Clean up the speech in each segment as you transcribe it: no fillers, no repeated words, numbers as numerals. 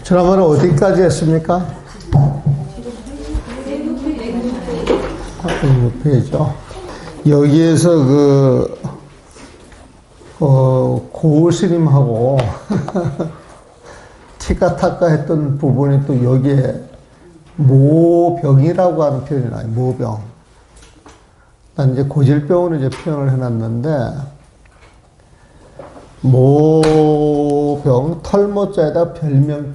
지난번에 어디까지 했습니까? 6페이지죠. 여기에서 고을스님하고 티카타카 했던 부분이 또 여기에 모병이라고 하는 표현이 나요. 모병. 난 이제 고질병으로 이제 표현을 해놨는데, 모병, 털모자에다 별명,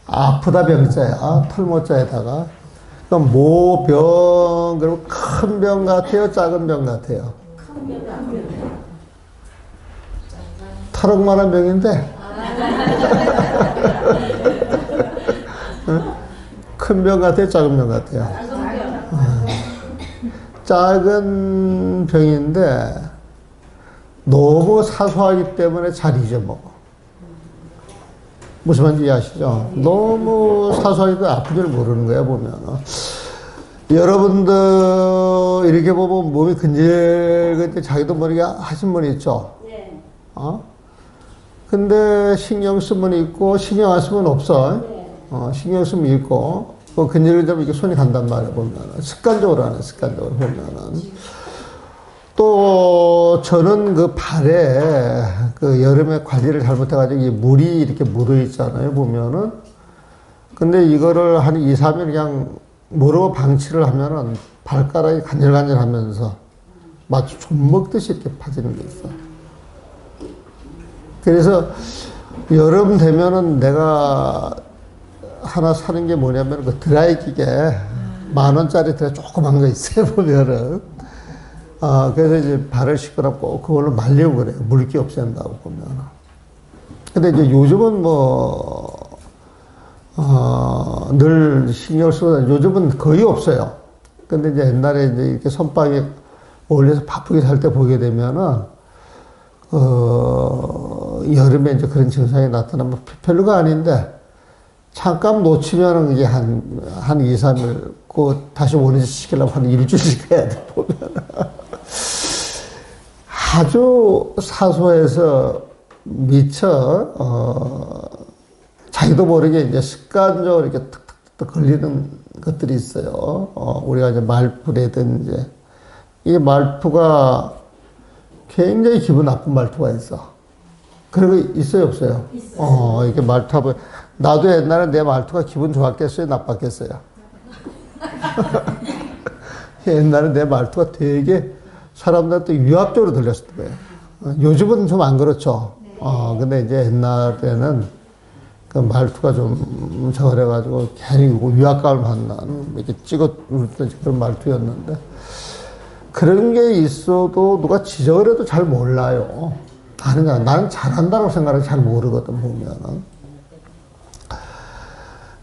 아프다 병자야. 털모자에다가. 그럼 모병, 그리고 큰 병 같아요? 작은 병 같아요? 탈옥만한 병인데? 큰 병 같아요? 작은 병 같아요? 작은 병인데, 너무 사소하기 때문에 잘 잊어먹어. 무슨 말인지 이해하시죠? 너무 사소하기 때문에 아픈 줄 모르는 거야, 보면. 여러분들, 이렇게 보면 몸이 근질근질 자기도 모르게 하신 분이 있죠? 네. 근데 신경 쓰면 분이 있고, 신경 안 쓰면 없어. 신경 쓰면 있고, 근질근질 이렇게 손이 간단 말이야, 보면. 습관적으로 하네, 습관적으로 보면은. 또 저는 그 발에 그 여름에 관리를 잘못해가지고 이 물이 이렇게 묻어 있잖아요, 보면은. 근데 이거를 한 2, 3일 그냥 모르고 방치를 하면은 발가락이 간질간질 하면서 마치 좀 먹듯이 이렇게 파지는 게 있어. 그래서 여름 되면은 내가 하나 사는 게 뭐냐면 그 드라이 기계 10,000원짜리 드라이 조그만 거 있어요, 보면은. 그래서 이제 발을 씻으라고 그걸로 말리고 그래요. 물기 없앤다고 보면. 근데 이제 요즘은 늘 신경 쓰고, 요즘은 거의 없어요. 근데 이제 옛날에 이제 이렇게 선박에 올려서 바쁘게 살 때 보게 되면은, 여름에 이제 그런 증상이 나타나면 별로가 아닌데, 잠깐 놓치면은 이게 한 2, 3일, 다시 원위치 시키려면 한 일주일씩 해야 돼, 보면. 아주 사소해서 미처, 자기도 모르게 이제 습관적으로 이렇게 탁탁탁 걸리는 것들이 있어요. 우리가 이제 말투라든지. 이 말투가 굉장히 기분 나쁜 말투가 있어. 그런 거 있어요, 없어요? 있어요. 이렇게 말투하고. 나도 옛날에 내 말투가 기분 좋았겠어요, 나빴겠어요? 옛날에 내 말투가 되게 사람들한테 유압적으로 들렸을 거예요. 요즘은 좀 안 그렇죠. 근데 이제 옛날에는 그 말투가 좀 저래가지고 괜히 위압감을 받는, 이렇게 찍어 누르던 그런 말투였는데, 그런 게 있어도 누가 지적을 해도 잘 몰라요. 나는 잘한다고 생각을 잘 모르거든, 보면은.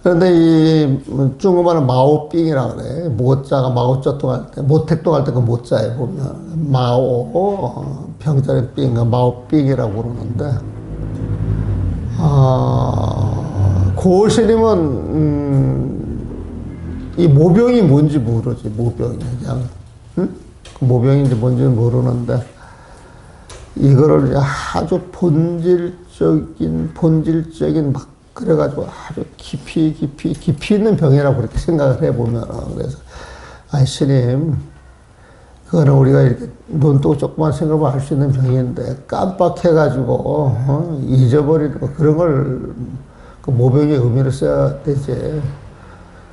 그런데 이 중국말은 마오삥이라 그래. 모자가 마오쩌통 할 때, 모택동 할 때 그 모자에 보면 마오, 병자리 삥, 마오삥이라고 그러는데, 고을스님은 이 모병이 뭔지 모르지, 모병이. 그냥, 응? 모병인지 뭔지는 모르는데, 이거를 아주 본질적인 막 그래가지고 아주 깊이 있는 병이라고 그렇게 생각을 해보면, 그래서, 스님, 그거는 우리가 이렇게 눈 뜨고 조금만 생각하면 알 수 있는 병인데, 깜빡해가지고, 잊어버리는 거, 그런 걸, 그 모병의 의미를 써야 되지.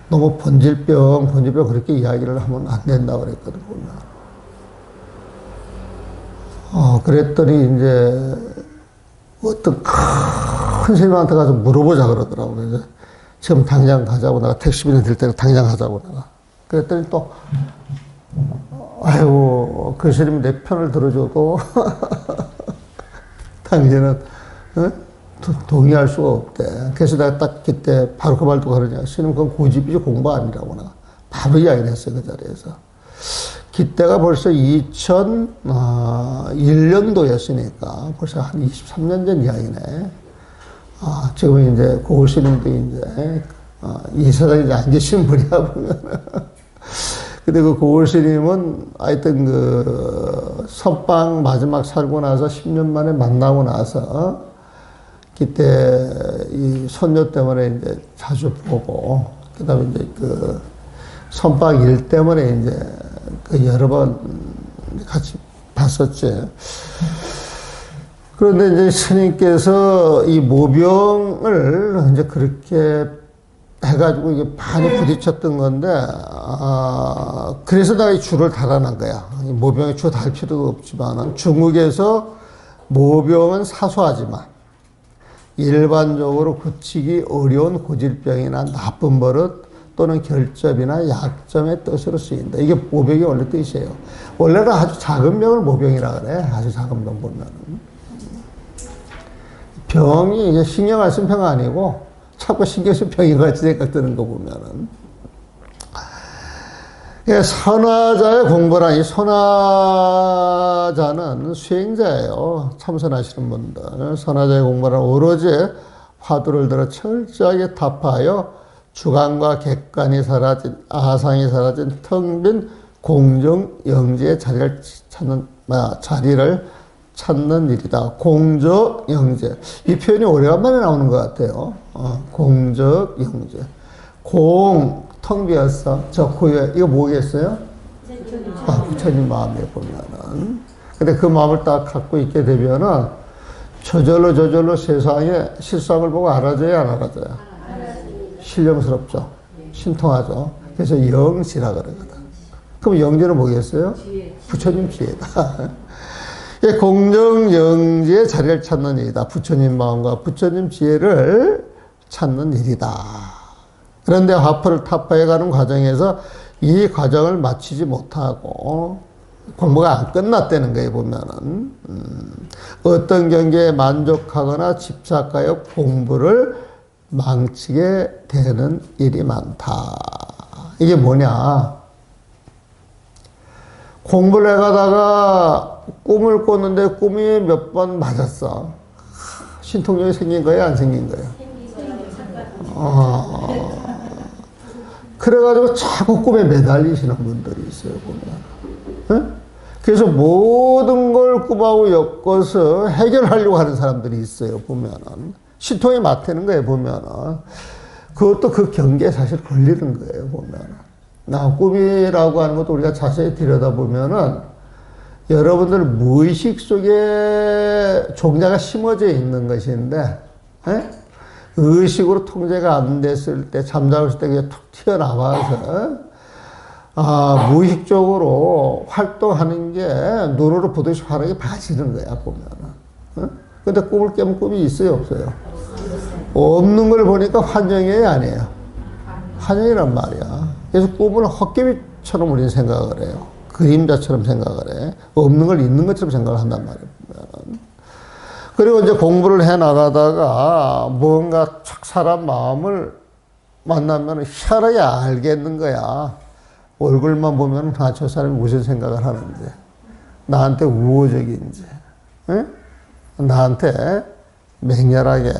너무 본질병 그렇게 이야기를 하면 안 된다고 그랬거든, 보면. 그랬더니 이제, 어떤 큰 스님한테 가서 물어보자 그러더라고. 그래서 지금 당장 가자고, 내가 택시비를 들 때는 당장 가자고 내가. 그랬더니 또, 아이고, 그 스님이 내 편을 들어줘도, 당신은, 동의할 수가 없대. 그래서 내가 딱 그때 바로 그 말도 그러냐. 스님, 그건 고집이지 공부 아니라고 내가. 바로 이야기를 했어요, 그 자리에서. 그때가 벌써 2001년도였으니까 벌써 한 23년 전 이야기네. 지금 이제 고을스님도 이제, 이 세상에 이제 안 계신 분이야, 보면. 근데 그 고을스님은 하여튼 그 선방 마지막 살고 나서 10년 만에 만나고 나서 그때 이 손녀 때문에 이제 자주 보고, 그 다음에 이제 그 선박 일 때문에 이제 그 여러 번 같이 봤었지. 그런데 이제 스님께서 이 모병을 이제 그렇게 해가지고 이게 많이 부딪혔던 건데, 그래서 내가 이 줄을 달아난 거야. 이 모병에 줄 달 필요도 없지만, 중국에서 모병은 사소하지만, 일반적으로 고치기 어려운 고질병이나 나쁜 버릇 또는 결점이나 약점의 뜻으로 쓰인다. 이게 모병이 원래 뜻이에요. 원래는 아주 작은 병을 모병이라 그래. 아주 작은 병 보면은. 병이 이게 신경 안 쓴 병 아니고, 자꾸 신경 쓴 병인 것 같이 생각드는 거 보면은. 선화자의 공부란, 이 선화자는 수행자예요. 참선하시는 분들. 선화자의 공부란 오로지 화두를 들어 철저하게 타파하여 주관과 객관이 사라진, 아상이 사라진 텅 빈 공정 영지의 자리를 찾는 일이다. 공적 영재. 이 표현이 오래간만에 나오는 것 같아요. 공적 영재. 텅 비었어. 저 고유에, 이거 뭐겠어요? 부처님 마음에 보면은. 근데 그 마음을 딱 갖고 있게 되면은 저절로 세상에 실상을 보고 알아줘야 안 알아줘요? 신령스럽죠. 신통하죠. 그래서 영지라 그러거든. 그럼 영지는 뭐겠어요? 부처님 지혜다. 공정 영지의 자리를 찾는 일이다. 부처님 마음과 부처님 지혜를 찾는 일이다. 그런데 화포를 타파해가는 과정에서 이 과정을 마치지 못하고 공부가 안 끝났다는 거예요, 보면은. 어떤 경계에 만족하거나 집착하여 공부를 망치게 되는 일이 많다. 이게 뭐냐. 공부를 해가다가 꿈을 꿨는데 꿈이 몇 번 맞았어. 신통력이 생긴 거예요, 안 생긴 거예요? 그래가지고 자꾸 꿈에 매달리시는 분들이 있어요, 보면. 네? 그래서 모든 걸 꿈하고 엮어서 해결하려고 하는 사람들이 있어요, 보면은. 신통이 맡는 거예요, 보면은. 그것도 그 경계에 사실 걸리는 거예요, 보면은. 꿈이라고 하는 것도 우리가 자세히 들여다보면은 여러분들 무의식 속에 종자가 심어져 있는 것인데, 네? 의식으로 통제가 안 됐을 때, 잠자고 있을 때 그게 툭 튀어나와서, 무의식적으로 활동하는 게 눈으로 보듯이 화력이 봐지는 거야, 보면은. 근데 꿈을 깨면 꿈이 있어요, 없어요? 없는 걸 보니까 환영이에요, 아니에요? 환영이란 말이야. 그래서 꿈을 헛개비처럼 우리는 생각을 해요. 그림자처럼 생각을 해. 없는 걸 있는 것처럼 생각을 한단 말이에요, 보면은. 그리고 이제 공부를 해 나가다가 뭔가 착 사람 마음을 만나면 희한하게 알겠는 거야. 얼굴만 보면 저 사람이 무슨 생각을 하는지, 나한테 우호적인지, 에? 나한테 맹렬하게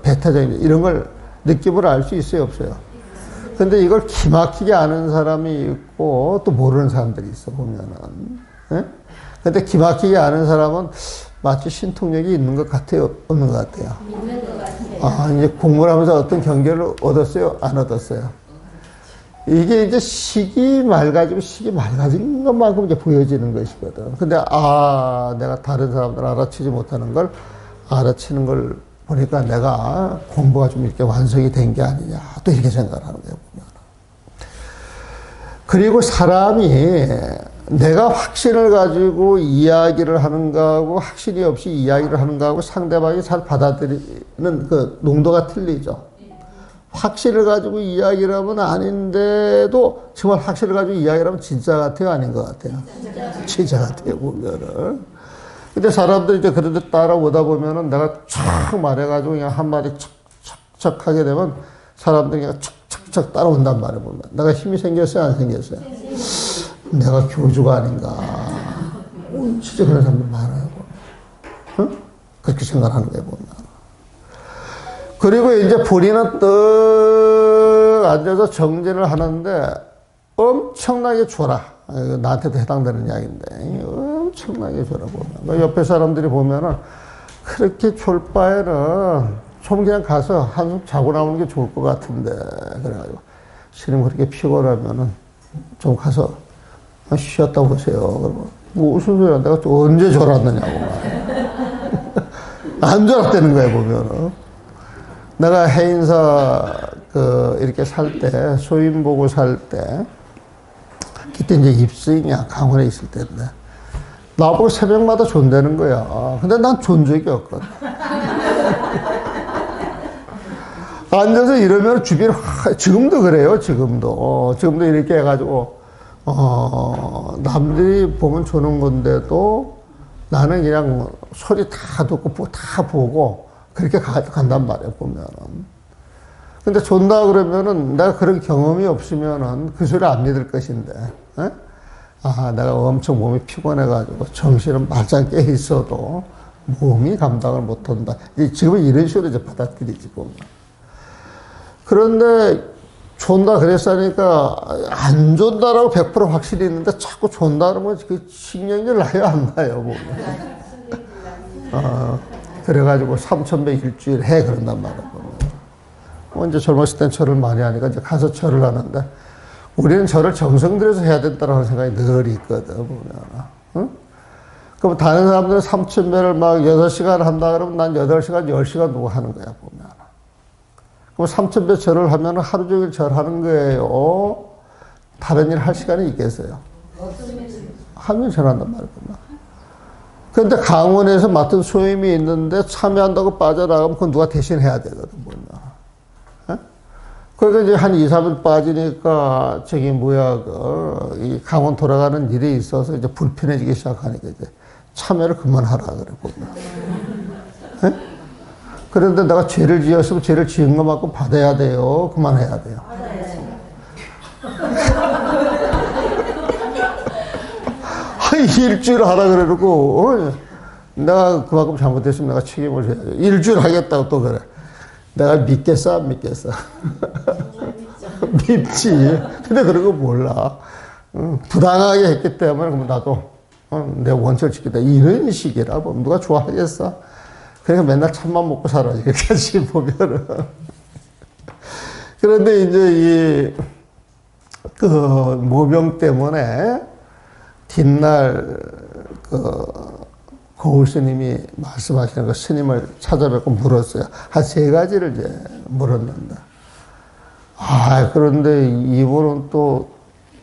배타적인지 이런 걸 느낌으로 알 수 있어요, 없어요? 근데 이걸 기막히게 아는 사람이 있고 또 모르는 사람들이 있어, 보면은. 에? 근데 기막히게 아는 사람은 마치 신통력이 있는 것 같아요? 없는 것 같아요? 있는 것 같아요. 이제 공부를 하면서 어떤 경계를 얻었어요? 안 얻었어요? 이게 이제 식이 맑아진 것만큼 이제 보여지는 것이거든. 근데, 내가 다른 사람들 알아채지 못하는 걸 알아채는 걸 보니까 내가 공부가 좀 이렇게 완성이 된 게 아니냐. 또 이렇게 생각을 하는 거예요, 보면. 그리고 사람이 내가 확신을 가지고 이야기를 하는 거하고 확신이 없이 이야기를 하는 거하고 상대방이 잘 받아들이는 그 농도가 틀리죠. 확신을 가지고 이야기를 하면 아닌데도 정말 확신을 가지고 이야기를 하면 진짜 같아요, 아닌 것 같아요? 진짜 같아요, 보면은. 근데 사람들이 이제 그런데 따라오다 보면은 내가 촥 말해가지고 그냥 한마디 척척척 하게 되면 사람들이 그냥 척척척 따라온단 말이에요, 보면. 내가 힘이 생겼어요, 안 생겼어요? 내가 교주가 아닌가. 진짜 그런 사람들 많아요. 응? 그렇게 생각하는 거예요, 보면. 그리고 이제 본인은 떡 앉아서 정진을 하는데 엄청나게 줘라. 나한테도 해당되는 이야기인데 엄청나게 줘라, 보면. 옆에 사람들이 보면은 그렇게 졸 바에는 좀 그냥 가서 한숨 자고 나오는 게 좋을 것 같은데. 그래가지고, 스님 그렇게 피곤하면은 좀 가서 쉬었다 오세요. 그러면, 무슨 소리야. 내가 또 언제 졸았느냐고. 안 졸았다는 거야, 보면은. 내가 해인사, 이렇게 살 때, 소인 보고 살 때, 그때 이제 입수인이야, 강원에 있을 때인데. 나보고 새벽마다 존대는 거야. 근데 난 존 적이 없거든. 앉아서 이러면 주변, 지금도 그래요, 지금도. 지금도 이렇게 해가지고, 남들이 보면 조는 건데도 나는 그냥 소리 다 듣고, 다 보고, 그렇게 간단 말이에요, 보면은. 근데 존다 그러면은 내가 그런 경험이 없으면은 그 소리 안 믿을 것인데, 에? 아, 내가 엄청 몸이 피곤해가지고 정신은 말짱 깨 있어도 몸이 감당을 못한다. 지금은 이런 식으로 이제 받아들이지, 보면. 그런데 존다 그랬으니까 안 존다라고 100% 확실히 있는데 자꾸 존다는 건 그 신경이 나요, 안 나요, 보면. 그래가지고 3,000배 일주일 해, 그런단 말이야, 보면. 이제 젊었을 땐 절을 많이 하니까 이제 가서 절을 하는데 우리는 절을 정성 들여서 해야 된다는 생각이 늘 있거든, 보면. 응? 그럼 다른 사람들은 3,000배를 막 6시간 한다 그러면 난 8시간, 10시간 누구 하는 거야, 보면. 그럼 3,000배 절을 하면 하루 종일 절하는 거예요. 다른 일 할 시간이 있겠어요? 하면 절한단 말이야, 보면. 그런데 강원에서 맡은 소임이 있는데 참여한다고 빠져나가면 그건 누가 대신 해야 되거든, 보면. 그러니까 이제 한 2, 3일 빠지니까 이 강원 돌아가는 일이 있어서 이제 불편해지기 시작하니까 이제 참여를 그만하라 그래, 보면. 네? 그런데 내가 죄를 지었으면 죄를 지은 것만큼 받아야 돼요? 그만해야 돼요? 일주일 하라 그래놓고, 내가 그만큼 잘못했으면 내가 책임을 져야죠. 일주일 하겠다고 또 그래. 내가 믿겠어, 안 믿겠어? 믿지. 근데 그런 거 몰라. 부당하게 했기 때문에, 그럼 나도, 내 원칙을 지키다. 이런 식이라, 뭐, 누가 좋아하겠어? 그러니까 맨날 참만 먹고 살아. 이렇게 보면은. 그런데 이제 모병 때문에, 뒷날, 고을 스님이 말씀하시는 거 스님을 찾아뵙고 물었어요. 한 3가지를 이제 물었는데. 그런데 이분은 또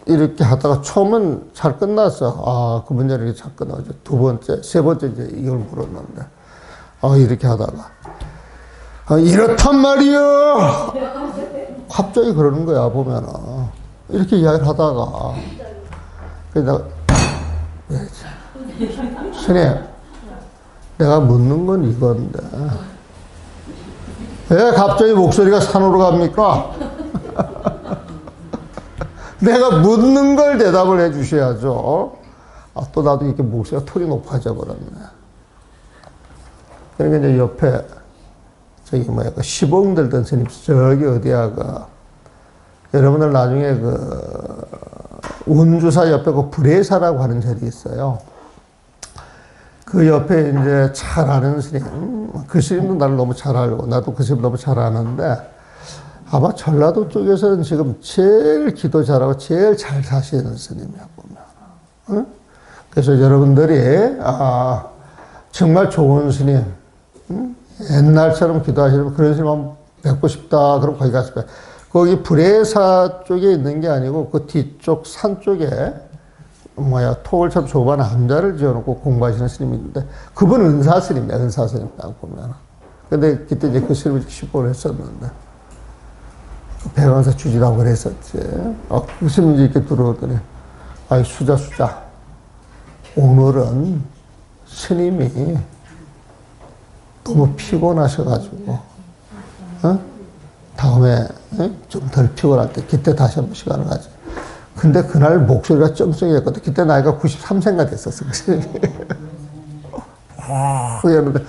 이렇게 하다가 처음은 잘 끝났어. 그 문제는 이렇게 잘 끝나고, 2번째, 3번째 이제 이걸 물었는데. 이렇게 하다가. 이렇단 말이야! 갑자기 그러는 거야, 보면은. 이렇게 이야기를 하다가. 그래서 내가, 스님, 내가 묻는 건 이건데, 왜 갑자기 목소리가 산으로 갑니까? 내가 묻는 걸 대답을 해 주셔야죠. 또 나도 이렇게 목소리가 톤이 높아져 버렸네. 그러니까 이제 옆에, 시봉 들던 스님, 저기 어디야가, 여러분들 나중에 운주사 옆에 불회사라고 하는 절이 있어요. 그 옆에 이제 잘 아는 스님, 그 스님도 나를 너무 잘 알고, 나도 그 스님 너무 잘 아는데, 아마 전라도 쪽에서는 지금 제일 기도 잘하고 제일 잘 사시는 스님이야, 보면. 응? 그래서 여러분들이, 정말 좋은 스님, 응? 옛날처럼 기도하시는 그런 스님 한번 뵙고 싶다, 그럼 거기 가서 뵙. 거기 불회사 쪽에 있는 게 아니고, 그 뒤쪽 산 쪽에, 토굴처럼 좁은 암자를 지어놓고 공부하시는 스님이 있는데, 그분 은사 스님이야, 은사 스님 딱 보면. 근데 그때 이제 그 스님을 시보를 했었는데, 배강사 주지라고 그랬었지. 그 스님이 이렇게 들어오더니, 수자. 오늘은 스님이 너무 피곤하셔가지고, 다음에 좀 덜 피곤할 때, 그때 다시 한번 시간을 가지. 근데 그날 목소리가 쩡쩡했거든. 그때 나이가 93세가 됐었어. 그랬는데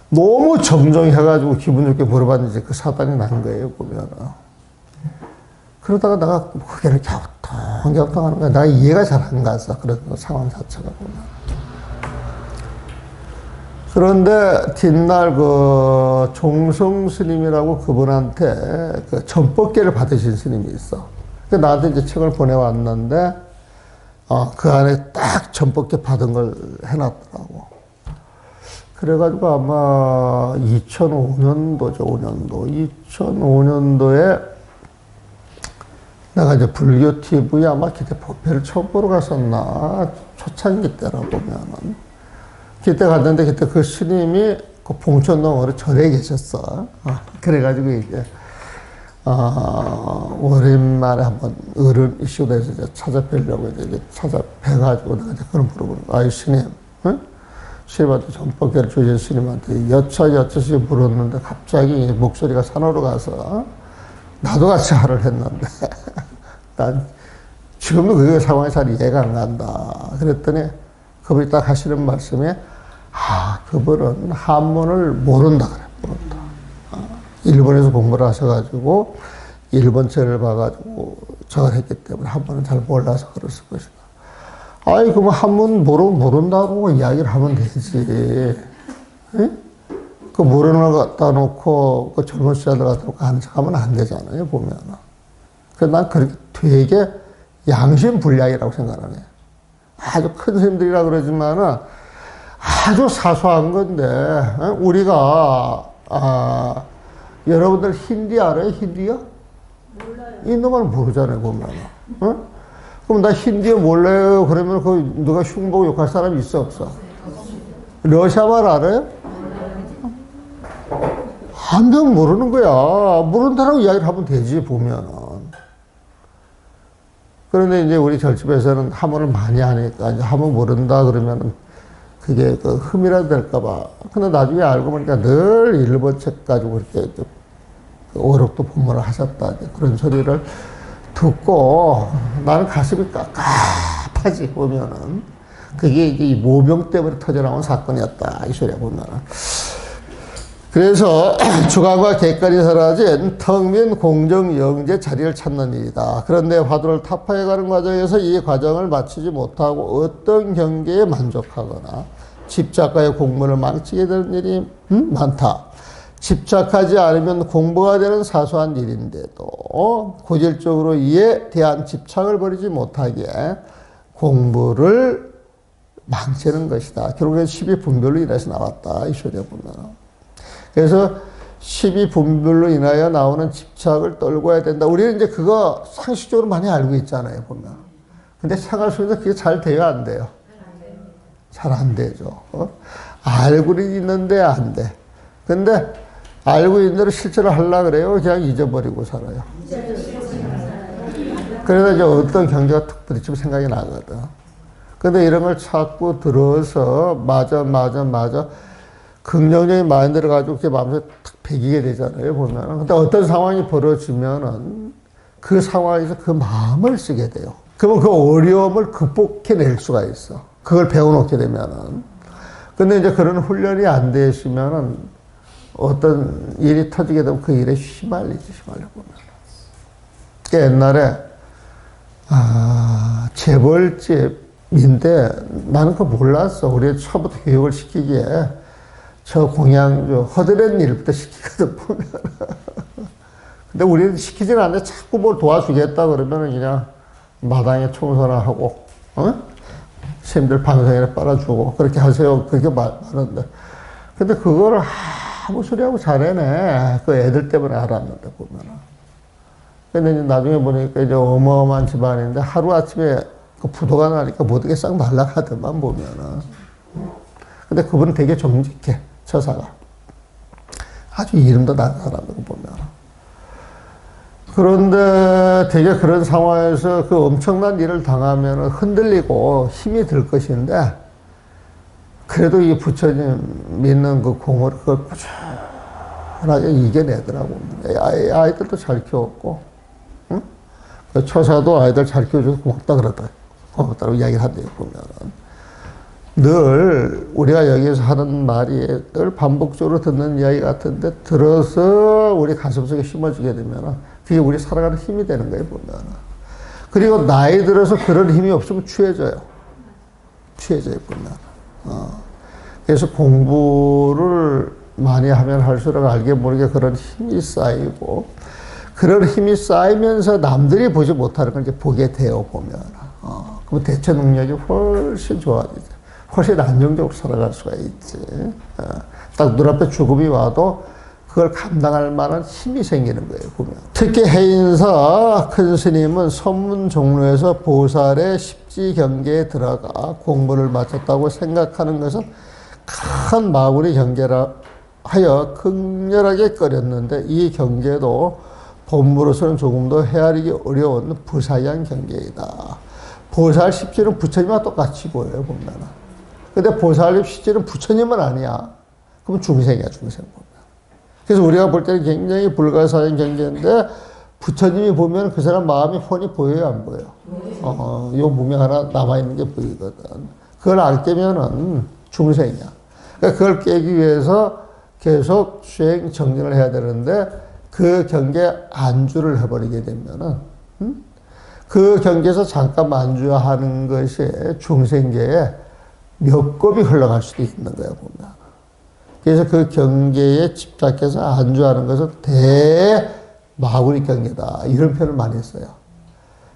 너무 정정해가지고 기분 좋게 물어봤는지 그 사단이 난 거예요, 보면. 그러다가 내가 고개를 갸우뚱 하는 거야. 내가 이해가 잘 안 갔어. 그런 상황 자체가 보면. 그런데 뒷날 그 종성 스님이라고 그분한테 그 전법계를 받으신 스님이 있어. 그 나한테 이제 책을 보내왔는데, 그 안에 딱 전법계 받은 걸 해놨더라고. 그래가지고 아마 2005년도죠, 5년도. 2005년도에 내가 이제 불교 TV에 아마 그때 법회를 처음 보러 갔었나. 초창기 때라 보면은. 그때 갔는데 그때 그 스님이 그 봉천동으로 절에 계셨어. 그래가지고 이제, 오랜만에 한번 어른 이슈에서 이제 찾아뵈려고 이제 찾아뵈가지고 내가 이제 그런 물어보는 거야. 아이 스님, 응? 스님한테 전법계를 주신 스님한테 여차저차시 물었는데 갑자기 목소리가 산으로 가서 나도 같이 하를 했는데 난 지금도 그 상황이 잘 이해가 안 간다. 그랬더니 그분이 딱 하시는 말씀에 그분은 한문을 모른다 그래. 모른다. 일본에서 공부를 하셔가지고 일본 책을 봐가지고 저걸 했기 때문에 한문은 잘 몰라서 그랬을 것이다. 아이 그럼 한문 모른다고 이야기를 하면 되지. 응? 그 모르는 걸 갖다 놓고 그 젊은 시절들 갖다 놓고 하는 척 하면 안 되잖아요 보면은. 그래서 난 그렇게 되게 양심불량이라고 생각하네. 아주 큰 스님들이라 그러지만은 아주 사소한 건데, 우리가, 여러분들 힌디 알아요? 힌디요? 몰라요. 이놈을 모르잖아요, 보면. 그럼 나 힌디어 몰라요? 그러면 그 누가 흉보고 욕할 사람이 있어, 없어? 러시아 말 알아요? 한 명 모르는 거야. 모른다라고 이야기를 하면 되지, 보면은. 그런데 이제 우리 절집에서는 한문을 많이 하니까, 이제 한문 모른다 그러면은 그게 그 흠이라도 될까봐. 근데 나중에 알고 보니까 늘 일본 책 가지고 그렇게 어록도 본문을 하셨다. 그런 소리를 듣고 나는 가슴이 깝깝하지, 보면은. 그게 이제 이 모병 때문에 터져나온 사건이었다. 이 소리야, 보면은. 그래서 주관과 객관이 사라진 텅빈 공정 영재 자리를 찾는 일이다. 그런데 화두를 타파해가는 과정에서 이 과정을 마치지 못하고 어떤 경계에 만족하거나 집착과의 공부를 망치게 되는 일이 많다. 집착하지 않으면 공부가 되는 사소한 일인데도 고질적으로 이에 대한 집착을 버리지 못하기에 공부를 망치는 것이다. 결국엔 12분별로 인해서 나왔다. 이 소리에 보면. 그래서 12분별로 인하여 나오는 집착을 떨궈야 된다. 우리는 이제 그거 상식적으로 많이 알고 있잖아요, 보면. 근데 생활 속에서 그게 잘 돼요, 안 돼요? 잘 안 되죠. 알고는 있는데 안 돼. 근데 알고 있는 대로 실제로 하려고 그래요? 그냥 잊어버리고 살아요. 그래서 이제 어떤 경제가 툭 부딪히면 생각이 나거든. 근데 이런 걸 자꾸 들어서 맞아. 긍정적인 마인드를 가지고 그게 마음속에 탁 배기게 되잖아요, 보면은. 근데 어떤 상황이 벌어지면은 그 상황에서 그 마음을 쓰게 돼요. 그러면 그 어려움을 극복해낼 수가 있어. 그걸 배워놓게 되면은. 근데 이제 그런 훈련이 안 되시면은 어떤 일이 터지게 되면 그 일에 휘말려 보면. 그러니까 옛날에, 재벌집인데 나는 그거 몰랐어. 우리 처음부터 교육을 시키기에 저 공양, 허드렛 일부터 시키거든, 보면. 근데 우리는 시키지는 않는데 자꾸 뭘 도와주겠다 그러면은 그냥 마당에 청소나 하고, 스님들 방송에 빨아주고, 그렇게 하세요. 그렇게 말하는데. 근데 그거를 아무 소리하고 잘해내. 그 애들 때문에 알았는데, 보면은. 근데 이제 나중에 보니까 이제 어마어마한 집안인데 하루아침에 그 부도가 나니까 모든 게 싹 날아가더만, 보면은. 근데 그분은 되게 정직해. 처사가. 아주 이름도 나는 사람이고 보면. 그런데 되게 그런 상황에서 그 엄청난 일을 당하면 흔들리고 힘이 들 것인데, 그래도 이 부처님 믿는 그 공을 그걸 꾸준하게 이겨내더라고. 아이들도 잘 키웠고, 응? 그 처사도 아이들 잘 키워줘서 고맙다 그러더라고. 고맙다고 이야기를 한대요, 보면은. 늘 우리가 여기서 하는 말이 늘 반복적으로 듣는 이야기 같은데 들어서 우리 가슴속에 심어주게 되면 그게 우리 살아가는 힘이 되는 거예요, 보면. 그리고 나이 들어서 그런 힘이 없으면 취해져요, 보면. 그래서 공부를 많이 하면 할수록 알게 모르게 그런 힘이 쌓이고, 그런 힘이 쌓이면서 남들이 보지 못하는 걸 이제 보게 되어 보면, 그럼 대처 능력이 훨씬 좋아지죠. 훨씬 안정적으로 살아갈 수가 있지. 딱 눈앞에 죽음이 와도 그걸 감당할 만한 힘이 생기는 거예요, 보면. 특히 해인사 큰 스님은 선문 종로에서 보살의 십지 경계에 들어가 공부를 마쳤다고 생각하는 것은 큰 마구리 경계라 하여 극렬하게 꺼렸는데, 이 경계도 본부로서는 조금 더 헤아리기 어려운 부사양 경계이다. 보살 십지는 부처님과 똑같이 보여요, 보면. 근데 보살 십지는 부처님은 아니야. 그럼 중생이야, 중생 보면. 그래서 우리가 볼 때는 굉장히 불가사의 경계인데, 부처님이 보면 그 사람 마음이 훤히 보여요, 안 보여? 요 무명 하나 남아있는 게 보이거든. 그걸 안 깨면은 중생이야. 그러니까 그걸 깨기 위해서 계속 수행 정진을 해야 되는데, 그 경계에 안주를 해버리게 되면은, 그 경계에서 잠깐 안주하는 것이 중생계에 몇 겁이 흘러갈 수도 있는 거야, 보면. 그래서 그 경계에 집착해서 안주하는 것은 대마구리 경계다. 이런 표현을 많이 했어요.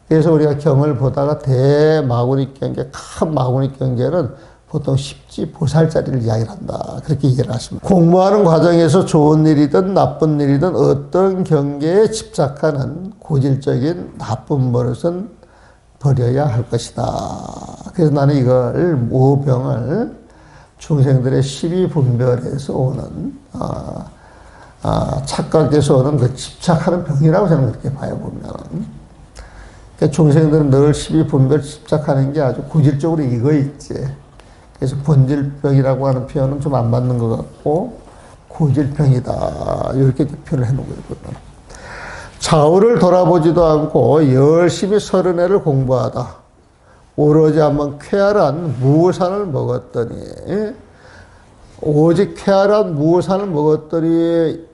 그래서 우리가 경을 보다가 대마구리 경계, 큰 마구리 경계는 보통 십지 보살자리를 이야기를 한다. 그렇게 이해를 하십니다. 공부하는 과정에서 좋은 일이든 나쁜 일이든 어떤 경계에 집착하는 고질적인 나쁜 버릇은 버려야 할 것이다. 그래서 나는 이걸 모병을 중생들의 십이분별에서 오는 착각에서 오는 그 집착하는 병이라고 저는 그렇게 봐요, 보면. 그러니까 중생들은 늘 십이분별 집착하는 게 아주 고질적으로 이거 있지. 그래서 본질병이라고 하는 표현은 좀 안 맞는 것 같고, 고질병이다. 이렇게 표현을 해놓은 거거든요. 좌우를 돌아보지도 않고 열심히 30회를 공부하다. 오로지 한번 쾌활한 무산을 먹었더니, 오직 쾌활한 무산을 먹었더니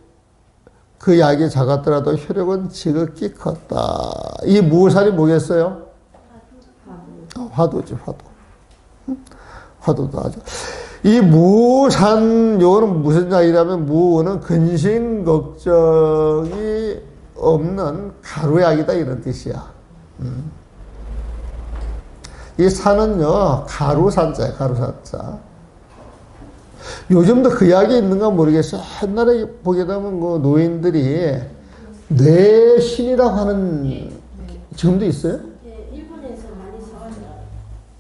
그 약이 작았더라도 효력은 지극히 컸다. 이 무산이 뭐겠어요? 화두지, 화두. 화두도 하죠. 이 무산, 요거는 무슨 약이냐면, 무는 근심 걱정이 없는 가루약이다, 이런 뜻이야. 이 산은요, 가루산자야, 가루산자. 요즘도 그 약이 있는가 모르겠어요. 옛날에 보게 되면 그 노인들이 뇌신이라고 하는, 지금도 있어요? 네, 일본에서 많이 사와요.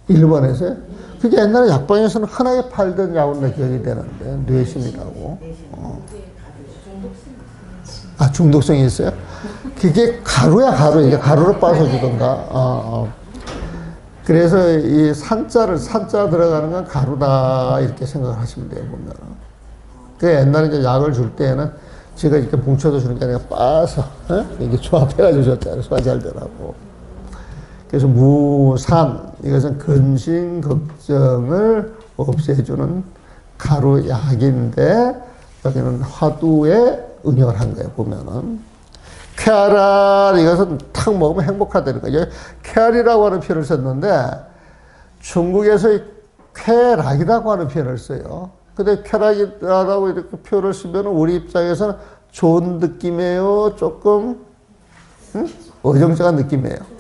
일본에서요? 그게 옛날에 약방에서는 흔하게 팔던 약으로 기억이 되는데, 뇌신이라고. 아, 중독성이 있어요? 그게 가루야, 가루. 이게 가루로 빠져주던가. 그래서 이 산자 들어가는 건 가루다, 이렇게 생각을 하시면 돼요, 보면. 그 옛날에 이제 약을 줄 때에는 제가 이렇게 뭉쳐서 주는 게 아니라 빠서, 이게 조합해가지고 줬잖아요. 소화 잘 되라고. 그래서 무산, 이것은 근심, 걱정을 없애주는 가루약인데, 여기는 화두에 응용을 한 거예요, 보면은. 쾌활한, 이것은 탁 먹으면 행복하다는 거예요. 쾌활이라고 하는 표현을 썼는데, 중국에서 쾌락이라고 하는 표현을 써요. 근데 쾌락이라고 이렇게 표현을 쓰면 우리 입장에서는 좋은 느낌이에요? 조금, 어정쩡한 느낌이에요.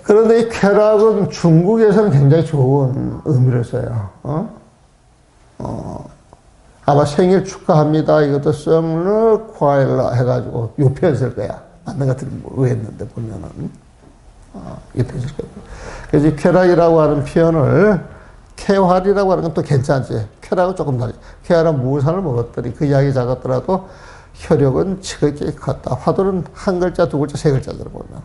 그런데 이 쾌락은 중국에서는 굉장히 좋은 의미를 써요. 아마 생일 축하합니다. 이것도 썸르 과일라 해가지고 요 표현 쓸 거야. 맞는 것 같은 모르겠는데 보면은. 이 표현 쓸 거야. 그래서 이 쾌락이라고 하는 표현을 쾌활이라고 하는 건 또 괜찮지. 쾌락은 조금 다르지. 쾌활은 무산을 먹었더니 그 약이 작았더라도 혈력은 지극히 컸다. 화두는 한 글자, 두 글자, 세 글자 들어보면.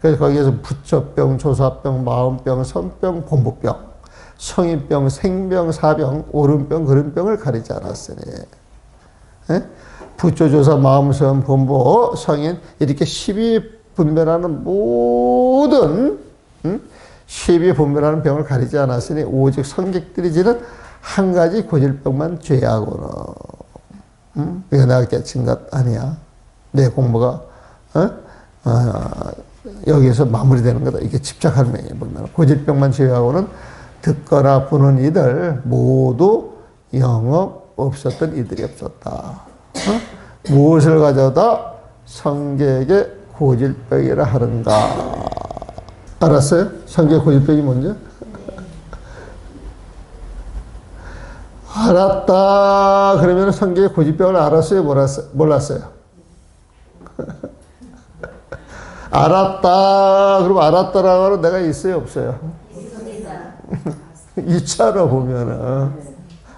그래서 거기에서 부처병, 조사병, 마음병, 선병, 본부병, 성인병, 생병, 사병, 옳은병, 그른병을 가리지 않았으니. 부처조사, 마음선, 본부, 성인, 이렇게 12분별하는 모든, 12분별하는 병을 가리지 않았으니, 오직 성객들이 지는 한 가지 고질병만 죄하고는. 이거 내가 깨친 것 아니야. 내 공부가, 여기서 마무리되는 거다. 이게 집착하는 명이 보면. 고질병만 제외하고는 듣거나 보는 이들 모두 영업 없었던 이들이 없었다. 무엇을 가져다 성객의 고질병이라 하는가? 알았어요? 성객의 고질병이 뭔지? 알았다. 그러면 성격의 고집병을 알았어요? 몰랐어요? 알았다. 그럼 알았다라고 하는 내가 있어요? 없어요? 있잖아, 보면은.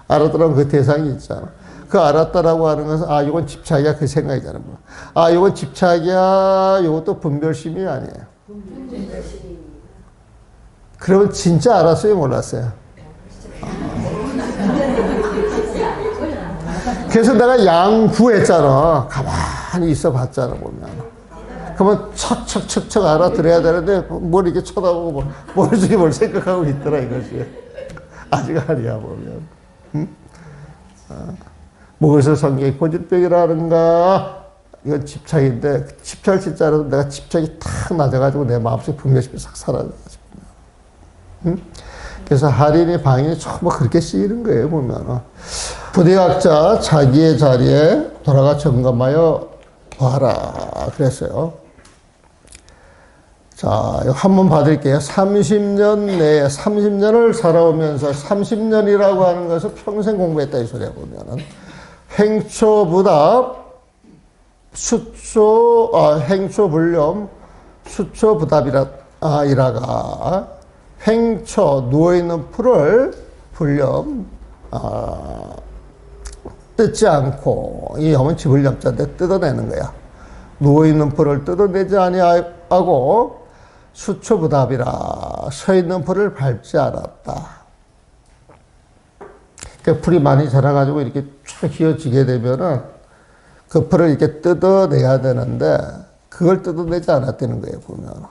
알았다라는 그 대상이 있잖아. 그 알았다라고 하는 것은, 아, 이건 집착이야. 그 생각이잖아. 아, 이건 집착이야. 이것도 분별심이 아니에요. 그러면 진짜 알았어요? 몰랐어요? 그래서 내가 양구했잖아. 가만히 있어 봤잖아, 보면. 그러면 척척척척 알아들어야 되는데, 뭘 이렇게 쳐다보고, 머릿속에 뭘 생각하고 있더라, 이것이. 아직 아니야, 보면. 응? 무엇을 성격의 고질병이라는가? 이건 집착인데, 집착을 진짜 알아도 내가 집착이 탁 낮아가지고 내 마음속에 분별심이 싹 사라져가지고. 응? 그래서 할인이 방인이 전부 그렇게 쓰이는 거예요, 보면. 부대학자 자기의 자리에 돌아가 점검하여 봐라. 그랬어요. 자, 한번 봐드릴게요. 30년 내에, 30년을 살아오면서 30년이라고 하는 것을 평생 공부했다, 이 소리야, 보면은. 행초부답, 행초불념, 수초부답이라가, 행초, 누워있는 풀을 불념, 뜯지 않고, 이 염은 지불염자인데 뜯어내는 거야. 누워있는 풀을 뜯어내지 아니하고, 수초부답이라, 서있는 풀을 밟지 않았다. 그 풀이 많이 자라가지고 이렇게 쭉 휘어지게 되면은, 그 풀을 이렇게 뜯어내야 되는데, 그걸 뜯어내지 않았다는 거예요, 보면.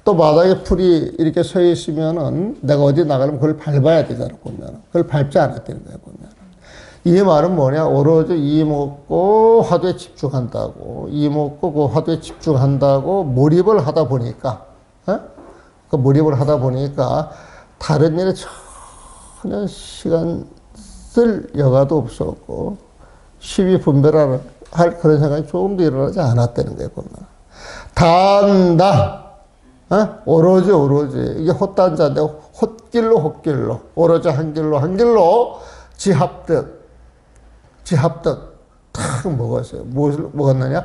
또 바닥에 풀이 이렇게 서 있으면은, 내가 어디 나가려면 그걸 밟아야 되잖아, 보면. 그걸 밟지 않았다는 거예요, 보면. 이 말은 뭐냐? 오로지 이목고 화두에 집중한다고. 이목고 그 화두에 집중한다고 몰입을 하다 보니까, 그 몰입을 하다 보니까 다른 일에 전혀 시간 쓸 여가도 없었고, 시비 분별할 그런 생각이 조금도 일어나지 않았다는 거예요, 보면. 단다. 오로지. 이게 헛단자인데, 헛길로. 오로지 한 길로 지합득 탁 먹었어요. 무엇을 먹었느냐?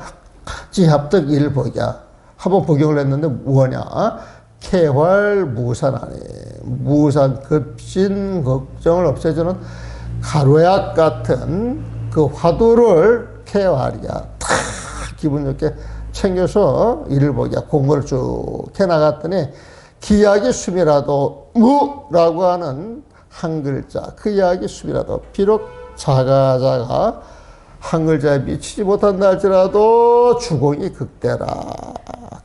지합득 일복이야. 한번 복용을 했는데 뭐냐? 쾌활무산 아니에요. 무산 급신 걱정을 없애주는 가루약 같은 그 화두를 쾌활이야. 탁 기분 좋게 챙겨서 일복이야. 공부를 쭉 해나갔더니 기약이 숨이라도 무라고 하는 한 글자, 그 이야기 숨이라도 비록 자가 한 글자에 미치지 못한다 할지라도 주공이 극대라.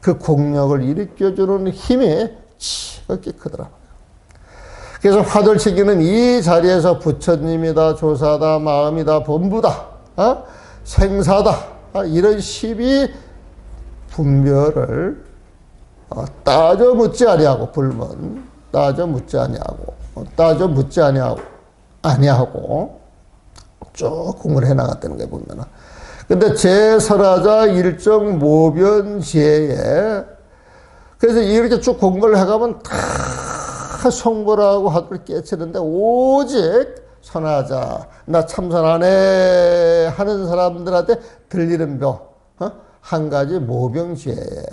그 공력을 일으켜주는 힘이 지극히 크더라고요. 그래서 화두를 챙기는 이 자리에서 부처님이다, 조사다, 마음이다, 본부다, 생사다, 이런 12 분별을 따져 묻지 아니하고, 불문 따져 묻지 아니하고 쭉 공부를 해나갔다는 거예요, 보면은. 근데 제설하자 일정 모변지혜에, 그래서 이렇게 쭉 공부를 해가면 다 성불하고 화두를 깨치는데, 오직 선하자, 나 참선하네 하는 사람들한테 들리는 병, 한 가지 모병지혜에,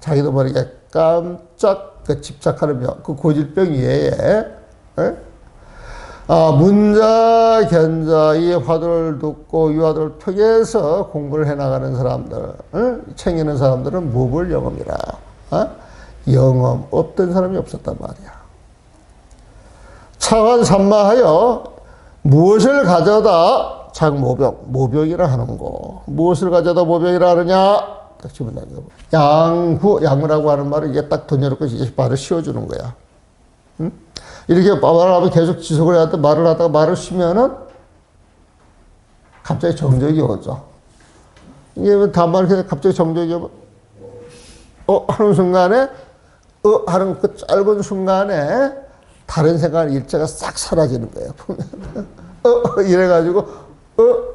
자기도 모르게 깜짝 그 집착하는 병, 그 고질병 이외에, 문자, 견자, 이 화두를 듣고 이 화두를 통해서 공부를 해나가는 사람들, 챙기는 사람들은 무불 영험이라. 영험 없던 사람이 없었단 말이야. 차관 삼마하여 무엇을 가져다 장모병, 모병이라 하는 거. 무엇을 가져다 모병이라 하느냐? 딱 집어넣는 거. 양무라고 하는 말은 이게 딱 던져놓고 이게 말을 씌워주는 거야. 이렇게 말을 하면 계속 지속을 해야 돼. 말을 하다가 말을 쉬면은 갑자기 정적이 오죠. 이게 단말을 갑자기 정적이 오면, 하는 순간에, 하는 그 짧은 순간에 다른 생각 일체가 싹 사라지는 거예요. 보면 이래가지고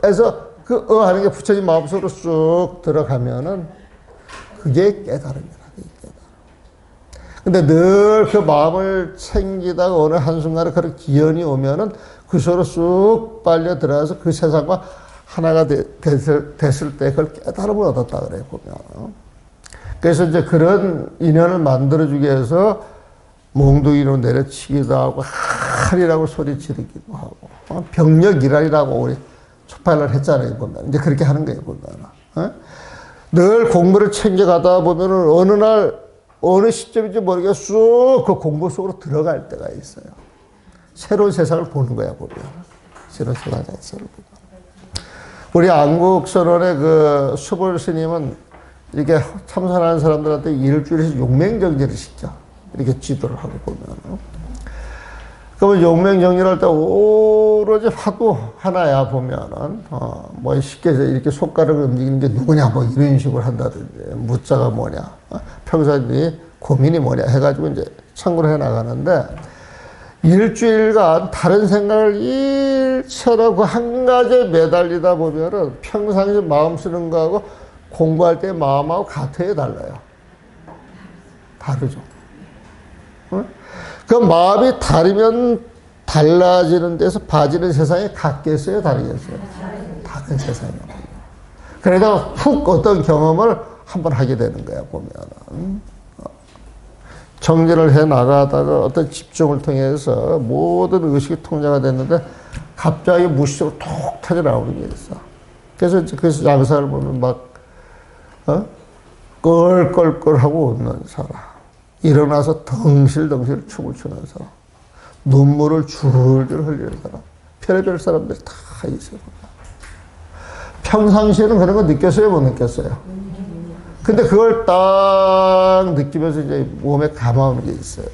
해서 그 하는 게 부처님 마음속으로 쑥 들어가면은 그게 깨달음이라. 근데 늘 그 마음을 챙기다가 어느 한순간에 그런 기연이 오면은 그 속으로 쑥 빨려 들어가서 그 세상과 하나가 됐을 때 그걸 깨달음을 얻었다 그래요, 보면. 그래서 이제 그런 인연을 만들어주기 위해서 몽둥이로 내려치기도 하고, 하리라고 소리 지르기도 하고, 병력이라고 우리 초판을 했잖아요, 보면. 이제 그렇게 하는 거예요, 보면. 늘 공부를 챙겨가다 보면은 어느 날, 어느 시점인지 모르게 쑥 그 공부 속으로 들어갈 때가 있어요. 새로운 세상을 보는 거야, 보면. 새로운 세상 자체를 보면. 우리 안국선원의 그 수볼 스님은 이렇게 참선하는 사람들한테 일주일에서 용맹정리를 시켜. 이렇게 지도를 하고 보면. 그러면 용맹정리를 할 때 오로지 화두 하나야 보면은, 뭐 쉽게 이렇게 손가락을 움직이는 게 누구냐, 뭐 이런 식으로 한다든지, 무자가 뭐냐, 평소에 고민이 뭐냐 해가지고 이제 참고를 해 나가는데, 일주일간 다른 생각을 일처럼 그 한 가지에 매달리다 보면은 평상시 마음 쓰는 거하고 공부할 때 마음하고 같아야 달라요. 다르죠. 응? 그 마음이 다르면 달라지는 데서 봐지는 세상이 같겠어요? 다르겠어요? 다른 세상이에요. 그러다가 훅 어떤 경험을 한번 하게 되는 거야, 보면은. 정진을 해 나가다가 어떤 집중을 통해서 모든 의식이 통제가 됐는데 갑자기 무의식적으로 톡 터져 나오는 게 있어. 그래서 양사를 보면 막, 껄껄껄하고 웃는 사람. 일어나서 덩실덩실 춤을 추는 사람. 눈물을 줄줄 흘리는 사람. 별의별 사람들이 다 있어요. 평상시에는 그런 거 느꼈어요? 못 느꼈어요? 근데 그걸 딱 느끼면서 이제 몸에 감아오는 게 있어요.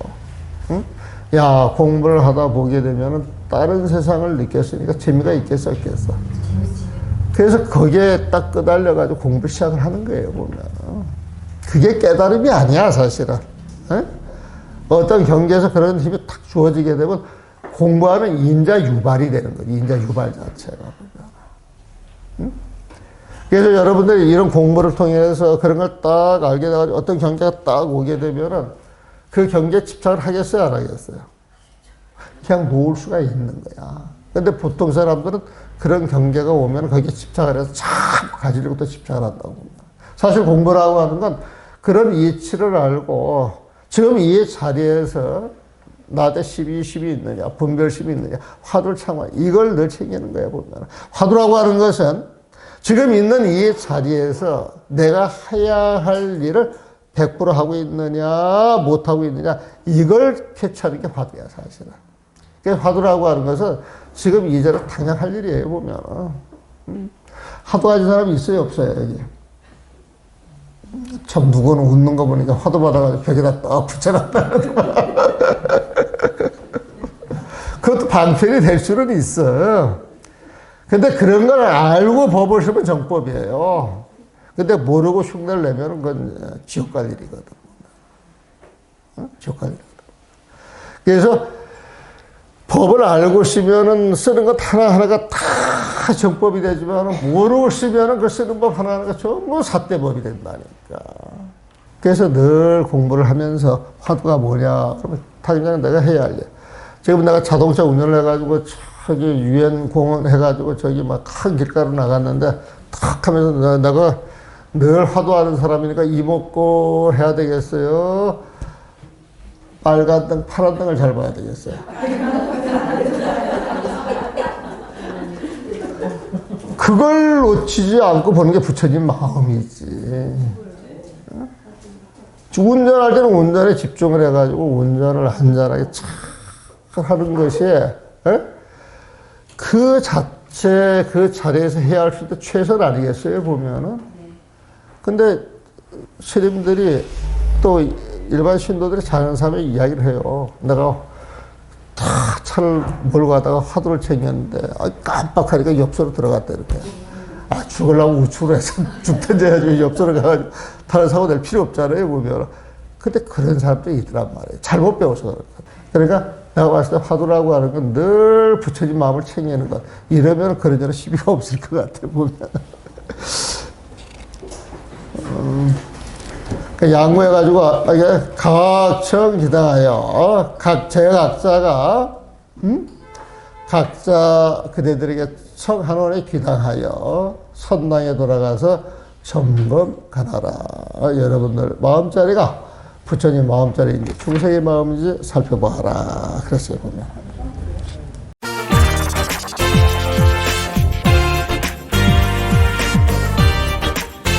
응? 야, 공부를 하다 보게 되면은 다른 세상을 느꼈으니까 재미가 있겠어, 없겠어? 그래서 거기에 딱 끄달려가지고 공부 시작을 하는 거예요, 보면. 그게 깨달음이 아니야, 사실은. 응? 어떤 경계에서 그런 힘이 탁 주어지게 되면 공부하는 인자 유발이 되는 거죠. 인자 유발 자체가. 응? 그래서 여러분들이 이런 공부를 통해서 그런 걸 딱 알게 돼가지고 어떤 경계가 딱 오게 되면은 그 경계에 집착을 하겠어요, 안 하겠어요? 그냥 놓을 수가 있는 거야. 근데 보통 사람들은 그런 경계가 오면 거기에 집착을 해서 자꾸 가지려고 또 집착을 한다고 봅니다. 사실 공부라고 하는 건 그런 이치를 알고 지금 이 자리에서 나한테 심이 있느냐, 분별심이 있느냐, 화두를 참아. 이걸 늘 챙기는 거예요, 보면. 화두라고 하는 것은 지금 있는 이 자리에서 내가 해야 할 일을 100% 하고 있느냐, 못하고 있느냐, 이걸 캐치하는 게 화두야, 사실은. 그래서 화두라고 하는 것은 지금 이 자리에 당장 할 일이에요, 보면. 화두 가진 사람이 있어요, 없어요, 여기? 참, 누구는 웃는 거 보니까 화두 받아가지고 벽에다 딱 붙여놨다. 그것도 방편이 될 수는 있어요. 근데 그런 걸 알고 법을 쓰면 정법이에요. 근데 모르고 흉내를 내면 그건 지옥 갈 일이거든. 지옥 갈 일이거든. 그래서 법을 알고 쓰면은 쓰는 것 하나하나가 다 정법이 되지만 모르고 쓰면은 그 쓰는 법 하나하나가 전부 삿대법이 된다니까. 그래서 늘 공부를 하면서 화두가 뭐냐. 그러면 당장 내가 해야 할 일. 지금 내가 자동차 운전을 해가지고 저기 유엔 공원 해가지고 저기 막 큰 길가로 나갔는데 탁 하면서 내가 늘 화두하는 사람이니까 이목고 해야 되겠어요? 빨간 등, 파란 등을 잘 봐야 되겠어요? 그걸 놓치지 않고 보는 게 부처님 마음이지. 운전할 때는 운전에 집중을 해가지고 운전을 안전하게 잘 하는 것이 그 자체, 그 자리에서 해야 할 수 있는 최선 아니겠어요, 보면은? 근데 스님들이 또 일반 신도들이 자는 사람의 이야기를 해요. 내가 다 차를 몰고 가다가 화두를 챙겼는데, 깜빡하니까 엽서로 들어갔다, 이렇게. 죽으려고 우측으로 해서 죽든지 해가지고 엽서로 가가지고 다른 사고 낼 필요 없잖아요, 보면. 근데 그런 사람들이 있더란 말이에요. 잘못 배워서 그러니까 내가 봤을 때 화두라고 하는 건 늘 부처님 마음을 챙기는 것. 이러면 그러저런 시비가 없을 것 같아, 보면. 양보해가지고, 이게 각청지당하여, 각자가, 각자 그대들에게 청한원에 귀당하여 선당에 돌아가서 점검하라. 여러분들 마음자리가 부처님 마음자리인지 중생의 마음인지 살펴보아라. 그랬어요, 보면.